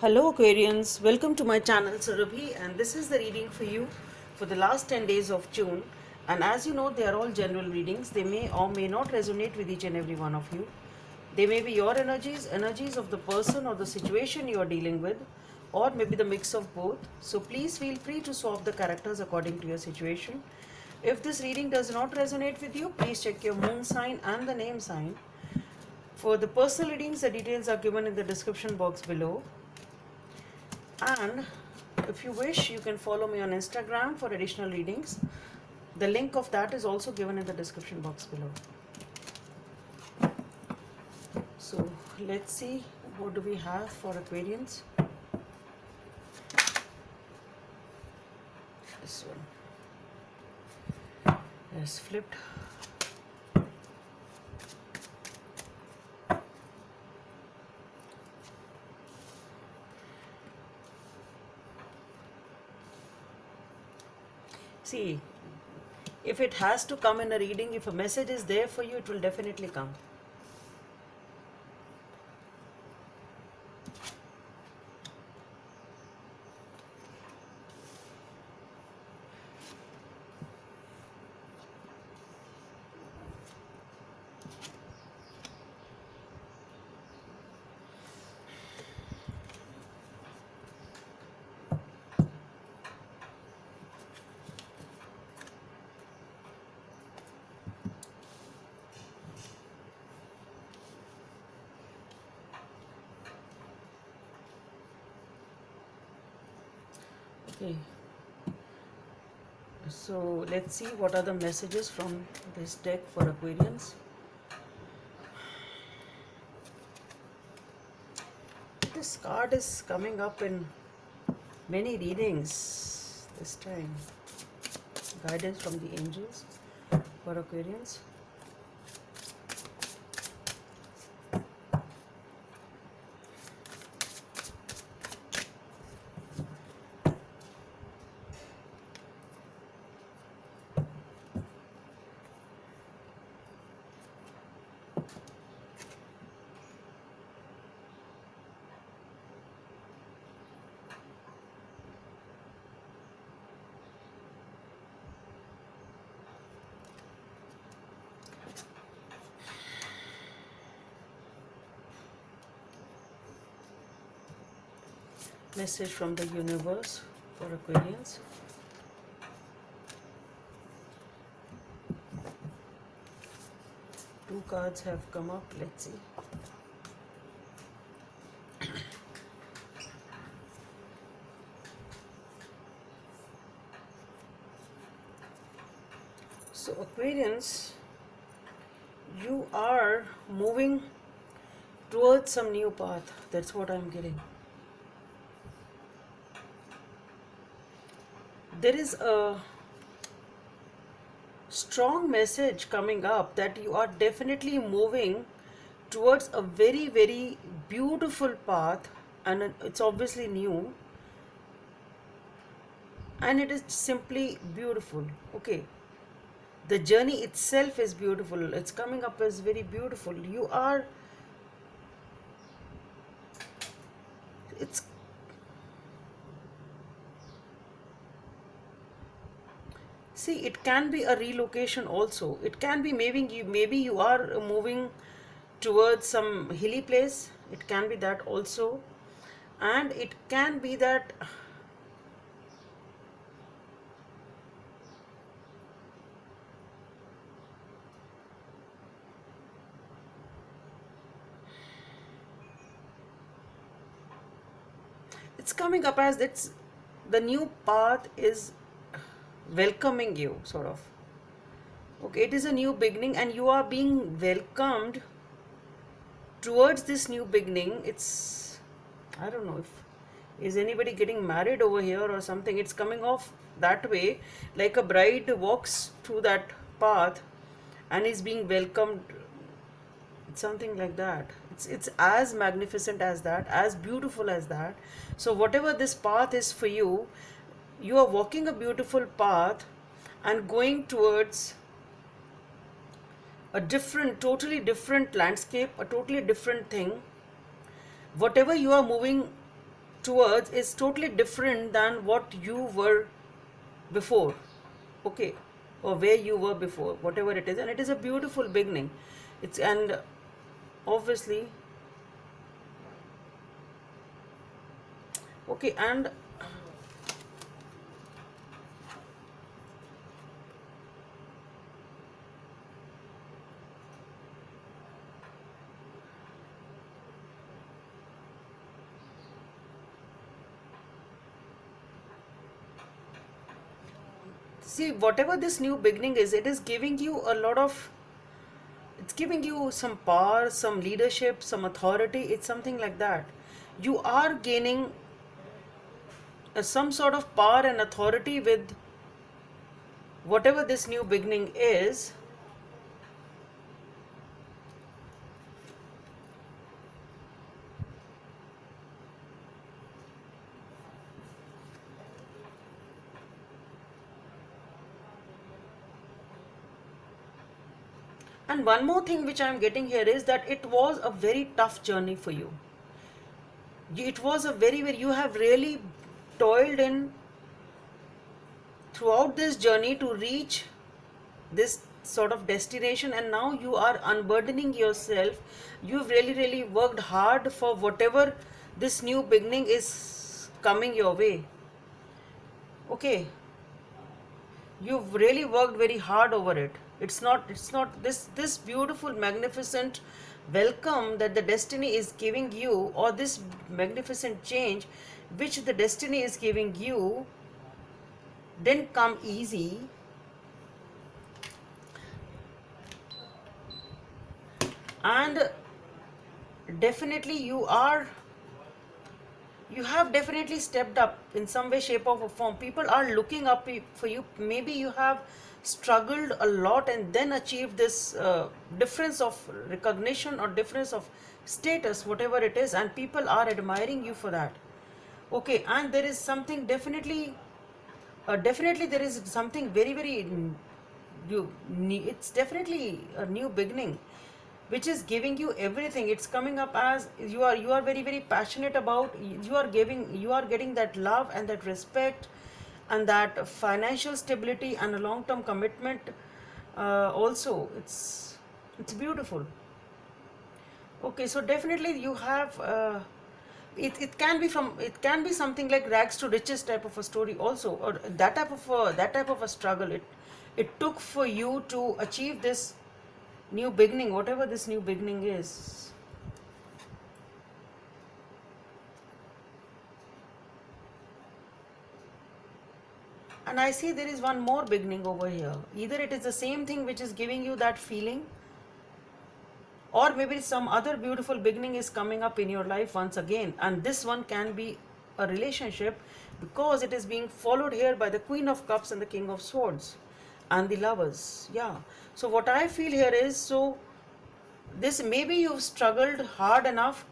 Hello Aquarians, welcome to my channel Surabhi, and this is the reading for you for the last 10 days of June. And as you know, they are all general readings. They may or may not resonate with each and every one of you. They may be your energies of the person or the situation you are dealing with, or maybe the mix of both. So please feel free to swap the characters according to your situation. If this reading does not resonate with you, please check your moon sign and the name sign. For the personal readings, the details are given in the description box below. And if you wish, you can follow me on Instagram for additional readings. The link of that is also given in the description box below. So let's see, what do we have for Aquarians. This one is flipped. See, if it has to come in a reading, if a message is there for you, it will definitely come. Okay, so let's see what are the messages from this deck for Aquarians. This card is coming up in many readings this time. Guidance from the angels for Aquarians. Message from the universe for Aquarians. Two cards have come up. Let's see. So Aquarians, you are moving towards some new path. That's what I'm getting. There is a strong message coming up that you are definitely moving towards a very, very beautiful path, and it's obviously new, and it is simply beautiful. Okay, the journey itself is beautiful. It's coming up as very beautiful. You are, it's see, it can be a relocation also. It can be maybe you are moving towards some hilly place. It can be that also. And it can be that it's coming up as it's the new path is welcoming you, sort of. Okay, it is a new beginning and you are being welcomed towards this new beginning. It's, I don't know if is anybody getting married over here or something. It's coming off that way, like a bride walks through that path and is being welcomed. It's something like that. It's as magnificent as that, as beautiful as that. So whatever this path is for you, you are walking a beautiful path and going towards a different, totally different landscape, a totally different thing. Whatever you are moving towards is totally different than what you were before. Okay, or where you were before, whatever it is, and it is a beautiful beginning. It's and obviously, okay, and see, whatever this new beginning is, it is giving you a lot of, it's giving you some power, some leadership, some authority. It's something like that. You are gaining some sort of power and authority with whatever this new beginning is. And one more thing which I am getting here is that it was a very tough journey for you. It was a very, you have really toiled in throughout this journey to reach this sort of destination, and now you are unburdening yourself. You've really worked hard for whatever this new beginning is coming your way. Okay, you've really worked very hard over it. It's not this beautiful magnificent welcome that the destiny is giving you, or this magnificent change which the destiny is giving you, didn't come easy. And definitely you have definitely stepped up in some way, shape, or form. People are looking up for you. Maybe you have struggled a lot and then achieved this difference of recognition or difference of status, whatever it is, and people are admiring you for that. Okay, and there is something definitely there is something very it's definitely a new beginning which is giving you everything. It's coming up as you are very passionate about. You are getting that love and that respect and that financial stability and a long term commitment. Also, it's beautiful. Okay, so definitely you have it can be something like rags to riches type of a story also, or that type of a struggle it took for you to achieve this new beginning, whatever this new beginning is. And I see there is one more beginning over here. Either it is the same thing which is giving you that feeling, or maybe some other beautiful beginning is coming up in your life once again, and this one can be a relationship, because it is being followed here by the Queen of Cups and the King of Swords and the Lovers. Yeah, so what I feel here is, so this, maybe you've struggled hard enough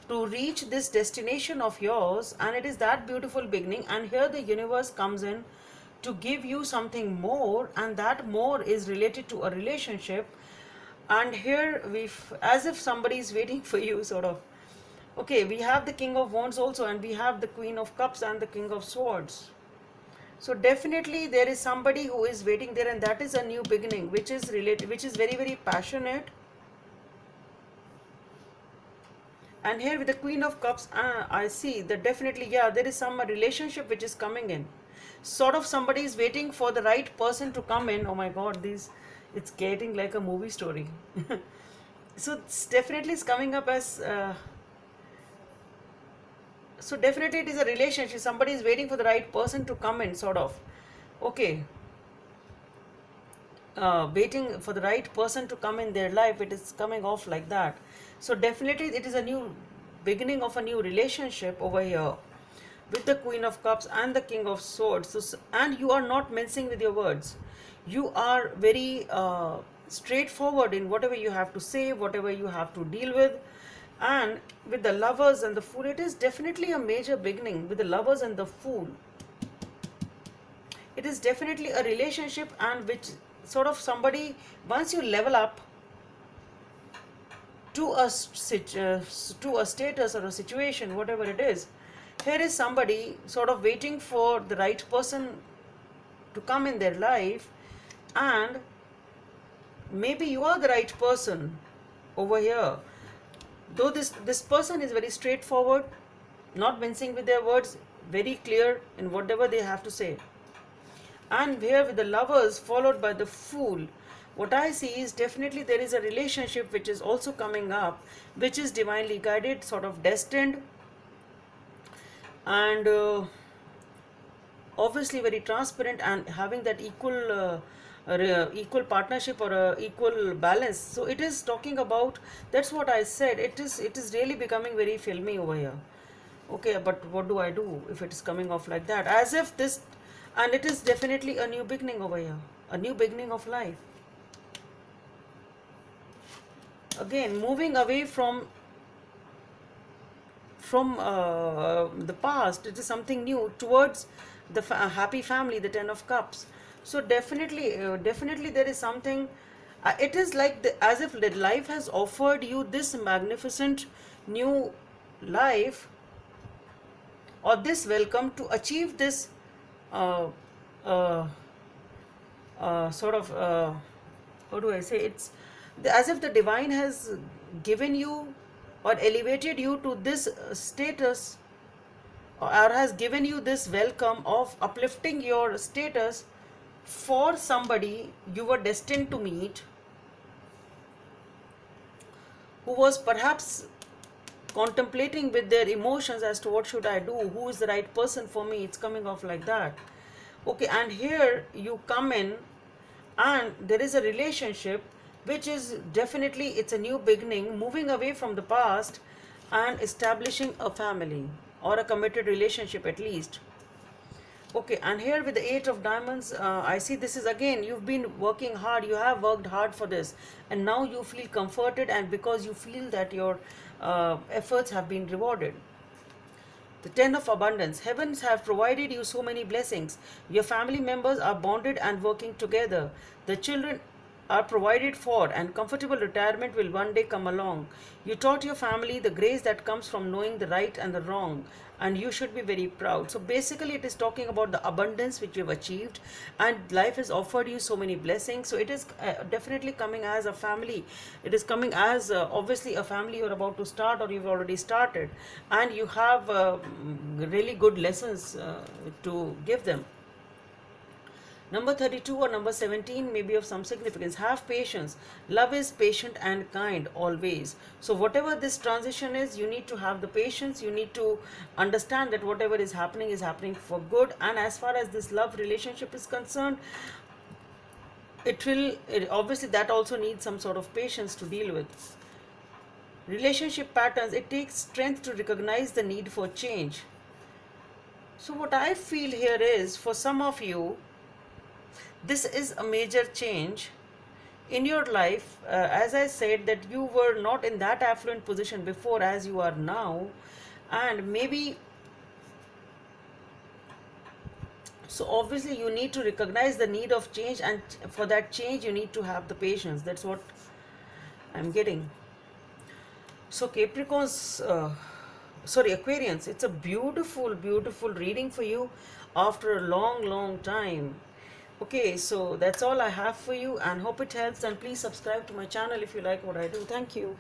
to reach this destination of yours, and it is that beautiful beginning, and here the universe comes in to give you something more, and that more is related to a relationship. And here as if somebody is waiting for you, sort of. Okay, we have the King of Wands also, and we have the Queen of Cups and the King of Swords. So definitely there is somebody who is waiting there, and that is a new beginning which is related, which is very passionate. And here with the Queen of Cups, I see that definitely, yeah, there is some relationship which is coming in. Sort of somebody is waiting for the right person to come in. Oh my God, it's getting like a movie story. So it's definitely is coming up as, so definitely it is a relationship. Somebody is waiting for the right person to come in, sort of. Okay. Waiting for the right person to come in their life, it is coming off like that. So definitely it is a new beginning of a new relationship over here with the Queen of Cups and the King of Swords. So, and you are not mincing with your words. You are very straightforward in whatever you have to say, whatever you have to deal with. And with the Lovers and the Fool, it is definitely a major beginning with the Lovers and the Fool. It is definitely a relationship, and which sort of somebody, once you level up to a status or a situation, whatever it is, here is somebody sort of waiting for the right person to come in their life, and maybe you are the right person over here. Though this person is very straightforward, not mincing with their words, very clear in whatever they have to say. And here with the lovers followed by the fool, what I see is definitely there is a relationship which is also coming up, which is divinely guided, sort of destined, and obviously very transparent, and having that equal partnership or equal balance. So it is talking about, that's what I said, it is really becoming very filmy over here. Okay, but what do I do if it is coming off like that, as if this, and it is definitely a new beginning over here, a new beginning of life. Again, moving away from the past, it is something new towards the happy family, the 10 of cups. So definitely there is something, it is like as if the life has offered you this magnificent new life, or this welcome to achieve this uh, uh, sort of how do I say, it's as if the divine has given you or elevated you to this status, or has given you this welcome of uplifting your status for somebody you were destined to meet, who was perhaps contemplating with their emotions as to what should I do, who is the right person for me. It's coming off like that. Okay, and here you come in, and there is a relationship which is definitely, it's a new beginning, moving away from the past and establishing a family or a committed relationship at least. Okay, and here with the 8 of diamonds, I see this is again, you've been working hard, you have worked hard for this, and now you feel comforted, and because you feel that your efforts have been rewarded. The 10 of abundance, heavens have provided you so many blessings. Your family members are bonded and working together. The children are provided for, and comfortable retirement will one day come along. You taught your family the grace that comes from knowing the right and the wrong, and you should be very proud. So basically it is talking about the abundance which you've achieved, and life has offered you so many blessings. So it is definitely coming as a family. It is coming as obviously a family you're about to start, or you've already started, and you have really good lessons to give them. Number 32 or number 17 may be of some significance. Have patience. Love is patient and kind always. So whatever this transition is, you need to have the patience. You need to understand that whatever is happening for good. And as far as this love relationship is concerned, obviously that also needs some sort of patience to deal with. Relationship patterns, it takes strength to recognize the need for change. So what I feel here is, for some of you, this is a major change in your life. As I said, that you were not in that affluent position before as you are now, and maybe, so obviously you need to recognize the need of change, and for that change you need to have the patience. That's what I'm getting. So Capricorns, Aquarians, it's a beautiful reading for you after a long time. Okay, so that's all I have for you, and hope it helps, and please subscribe to my channel if you like what I do. Thank you.